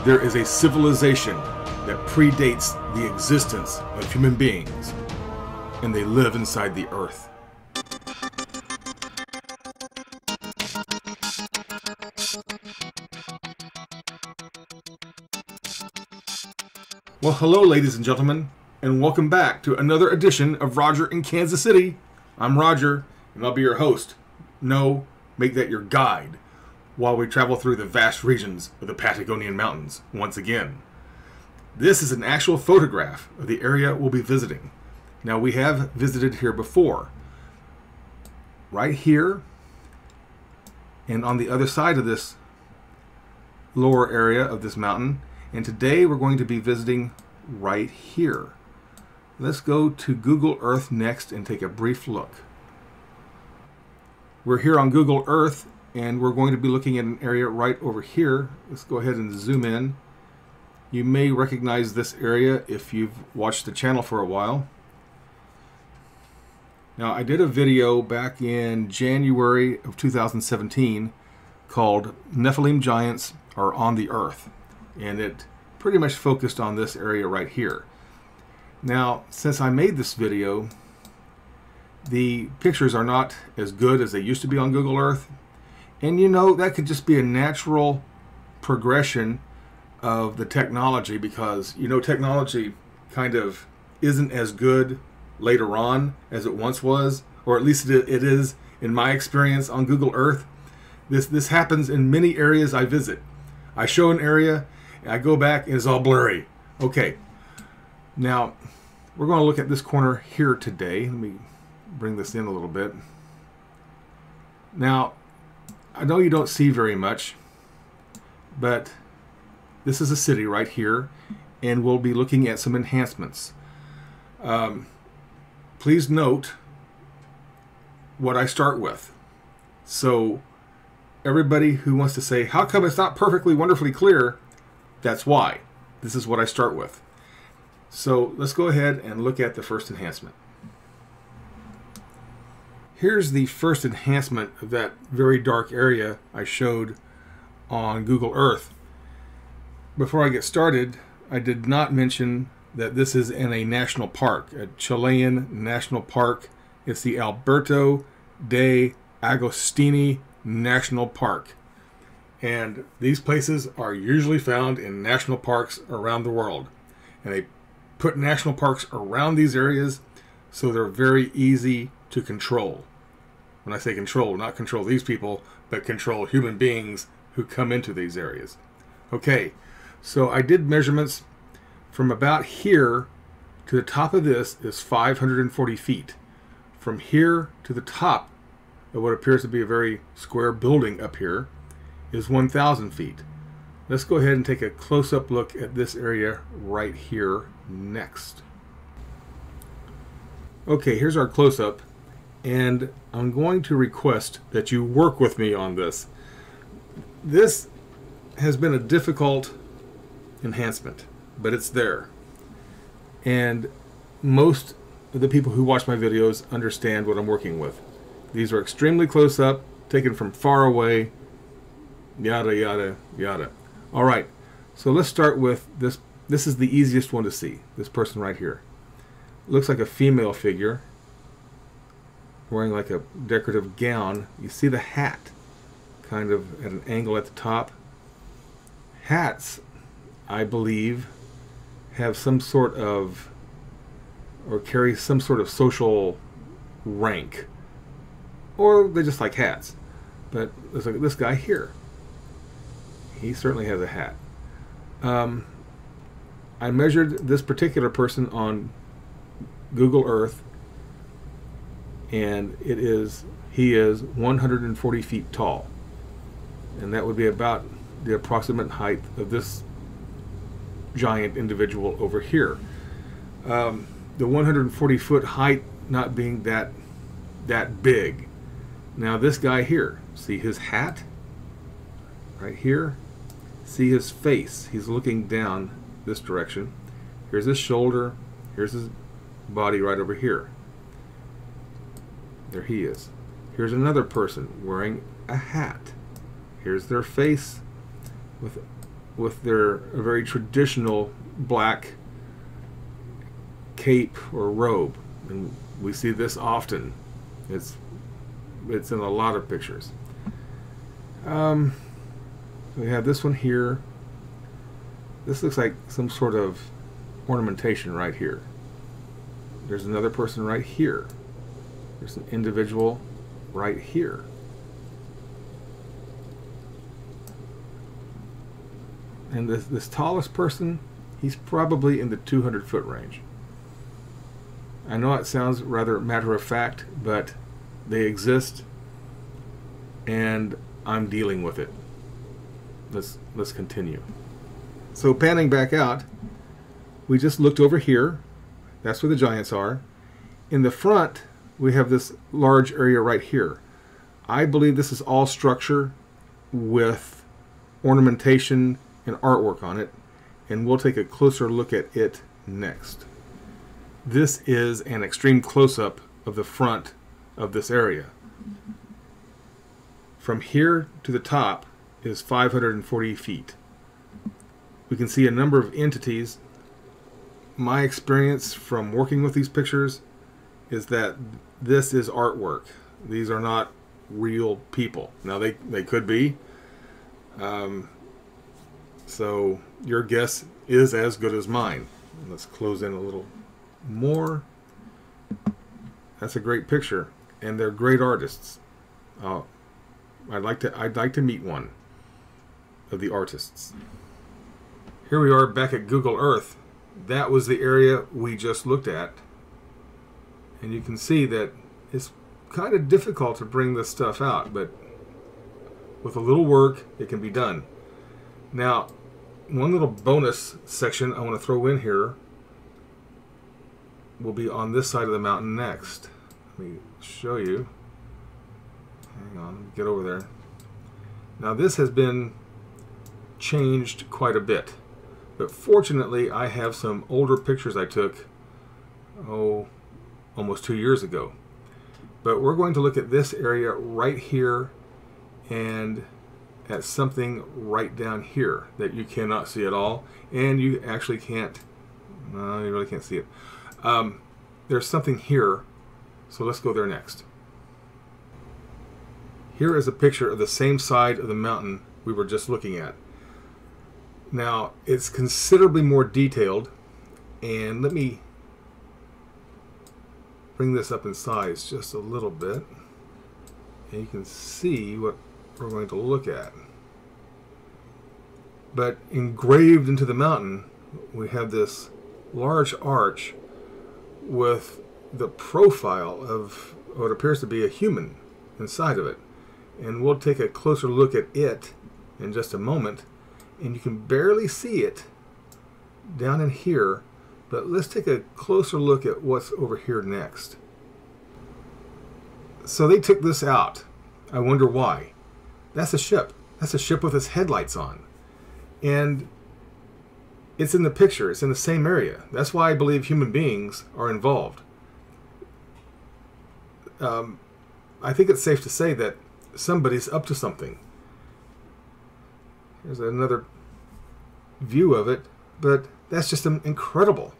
there is a civilization that predates the existence of human beings, and they live inside the earth. Well, hello ladies and gentlemen, and welcome back to another edition of Roger in Kansas City. I'm Roger, and I'll be your host. No, make that your guide while we travel through the vast regions of the Patagonian mountains once again. This is an actual photograph of the area we'll be visiting. Now, we have visited here before. Right here, and on the other side of this lower area of this mountain. And today we're going to be visiting right here. Let's go to Google Earth next and take a brief look. We're here on Google Earth, and we're going to be looking at an area right over here. Let's go ahead and zoom in. You may recognize this area if you've watched the channel for a while. Now, I did a video back in January of 2017 called Nephilim Giants Are on the Earth, and it pretty much focused on this area right here. Now, since I made this video, the pictures are not as good as they used to be on Google Earth. And you know, that could just be a natural progression of the technology, because you know, technology kind of isn't as good later on as it once was, or at least it is in my experience on Google Earth. This happens in many areas I visit. I show an area, and I go back, and it's all blurry. Okay, now we're going to look at this corner here today. Let me bring this in a little bit. Now, I know you don't see very much, but this is a city right here, and we'll be looking at some enhancements. Please note what I start with. So everybody who wants to say, how come it's not perfectly wonderfully clear? That's why. This is what I start with. So let's go ahead and look at the first enhancement. Here's the first enhancement of that very dark area I showed on Google Earth. Before I get started, I did not mention that this is in a national park, a Chilean national park. It's the Alberto de Agostini National Park. And these places are usually found in national parks around the world. And they put national parks around these areas so they're very easy to control. When I say control, not control these people, but control human beings who come into these areas. Okay, so I did measurements from about here to the top of this is 540 feet. From here to the top of what appears to be a very square building up here is 1,000 feet. Let's go ahead and take a close-up look at this area right here next. Okay, here's our close-up, and I'm going to request that you work with me on this. This has been a difficult enhancement, but it's there. And most of the people who watch my videos understand what I'm working with. These are extremely close-up, taken from far away, yada, yada, yada. All right, so let's start with this. This is the easiest one to see, this person right here. Looks like a female figure wearing like a decorative gown. You see the hat kind of at an angle at the top. Hats, I believe, have some sort of, or carry some sort of social rank, or they just like hats. But looks like this guy here, he certainly has a hat. I measured this particular person on Google Earth, and he is 140 feet tall, and that would be about the approximate height of this giant individual over here. The 140 foot height not being that big. Now this guy here, see his hat right here, see his face, he's looking down this direction. Here's his shoulder, here's his body right over here. There he is. Here's another person wearing a hat. Here's their face with with their very traditional black cape or robe, and we see this often. It's in a lot of pictures. We have this one here. This looks like some sort of ornamentation right here. There's another person right here. There's an individual right here. And this tallest person, he's probably in the 200-foot range. I know it sounds rather matter-of-fact, but they exist, and I'm dealing with it. Let's continue. So panning back out, we just looked over here. That's where the giants are. In the front, we have this large area right here. I believe this is all structure with ornamentation and artwork on it, and we'll take a closer look at it next. This is an extreme close-up of the front of this area. From here to the top is 540 feet. We can see a number of entities. My experience from working with these pictures is that this is artwork. These are not real people. Now they could be. So your guess is as good as mine. Let's close in a little more. That's a great picture, and they're great artists. I'd like to meet one of the artists. Here we are back at Google Earth. That was the area we just looked at, and you can see that it's kind of difficult to bring this stuff out, but with a little work it can be done. Now, one little bonus section I want to throw in here will be on this side of the mountain next. Let me show you. Hang on, get over there. Now this has been changed quite a bit, but fortunately I have some older pictures I took almost 2 years ago. But we're going to look at this area right here and at something right down here that you cannot see at all, and you actually can't, no, you really can't see it. There's something here, so let's go there next. Here is a picture of the same side of the mountain we were just looking at. Now, it's considerably more detailed, and let me bring this up in size just a little bit, and you can see what we're going to look at. But engraved into the mountain, we have this large arch with the profile of what appears to be a human inside of it. And we'll take a closer look at it in just a moment, and you can barely see it down in here, but let's take a closer look at what's over here next. So they took this out. I wonder why. That's a ship. That's a ship with its headlights on. And it's in the picture. It's in the same area. That's why I believe human beings are involved. I think it's safe to say that somebody's up to something. Here's another view of it, but that's just incredible.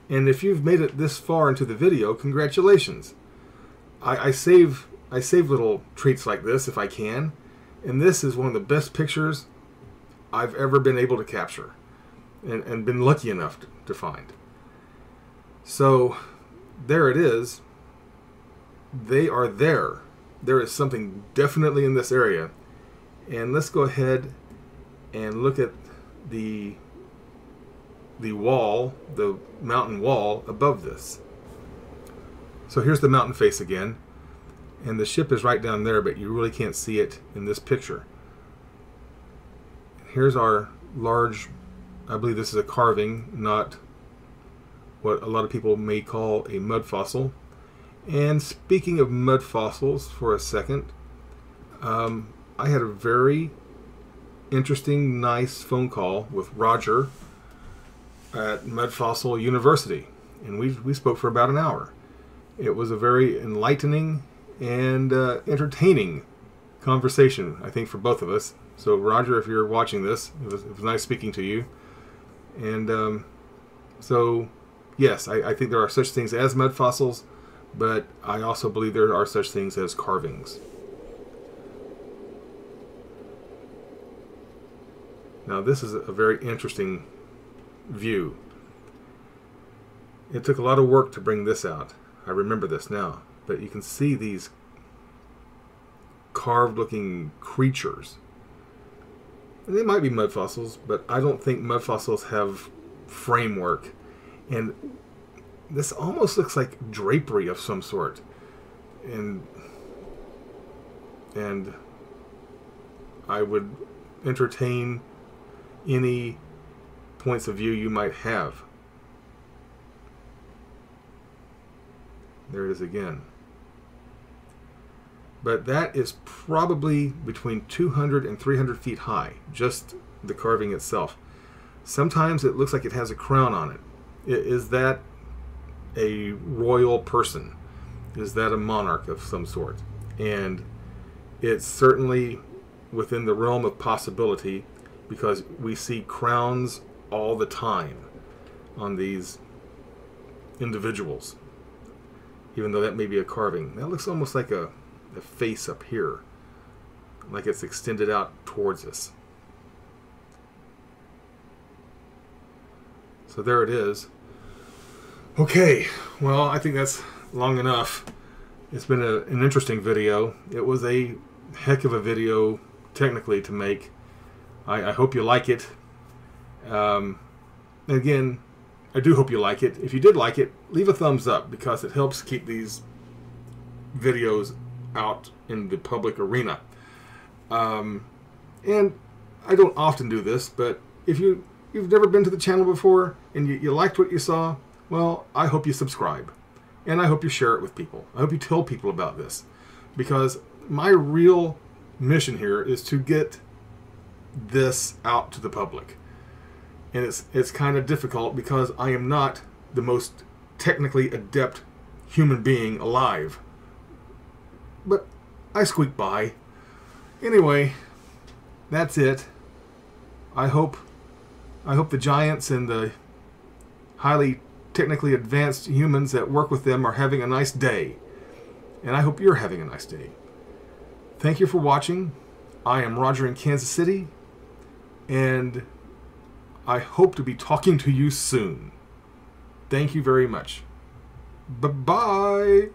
And if you've made it this far into the video, congratulations. I save little treats like this if I can, and this is one of the best pictures I've ever been able to capture and been lucky enough to find. So there it is. They are there. There is something definitely in this area. And let's go ahead and look at the wall, the mountain wall above this. So here's the mountain face again, and the ship is right down there, but you really can't see it in this picture. Here's our large, I believe this is a carving, not what a lot of people may call a mud fossil. And speaking of mud fossils for a second, I had a very interesting, nice phone call with Roger at Mud Fossil University, and we spoke for about an hour. It was a very enlightening and entertaining conversation, I think, for both of us. So Roger, if you're watching this, it was nice speaking to you. And so, yes, I think there are such things as mud fossils, but I also believe there are such things as carvings. Now this is a very interesting view. It took a lot of work to bring this out. I remember this now. But you can see these carved looking creatures. And they might be mud fossils, but I don't think mud fossils have framework. And this almost looks like drapery of some sort. And I would entertain any points of view you might have. There it is again. But that is probably between 200 and 300 feet high, just the carving itself. Sometimes it looks like it has a crown on it. Is that a royal person? Is that a monarch of some sort? And it's certainly within the realm of possibility, because we see crowns all the time on these individuals, even though that may be a carving. That looks almost like a face up here, like it's extended out towards us. So there it is. Okay, well, I think that's long enough. It's been an interesting video. It was a heck of a video technically to make. I hope you like it. Again, I do hope you like it. If you did like it, leave a thumbs up, because it helps keep these videos out in the public arena. And I don't often do this, but if you've never been to the channel before and you liked what you saw, well, I hope you subscribe. And I hope you share it with people. I hope you tell people about this, because my real mission here is to get this out to the public. And it's kind of difficult, because I am not the most technically adept human being alive. But I squeak by. Anyway, that's it. I hope the giants and the highly technically advanced humans that work with them are having a nice day. And I hope you're having a nice day. Thank you for watching. I am Roger in Kansas City, and I hope to be talking to you soon. Thank you very much. Bye-bye.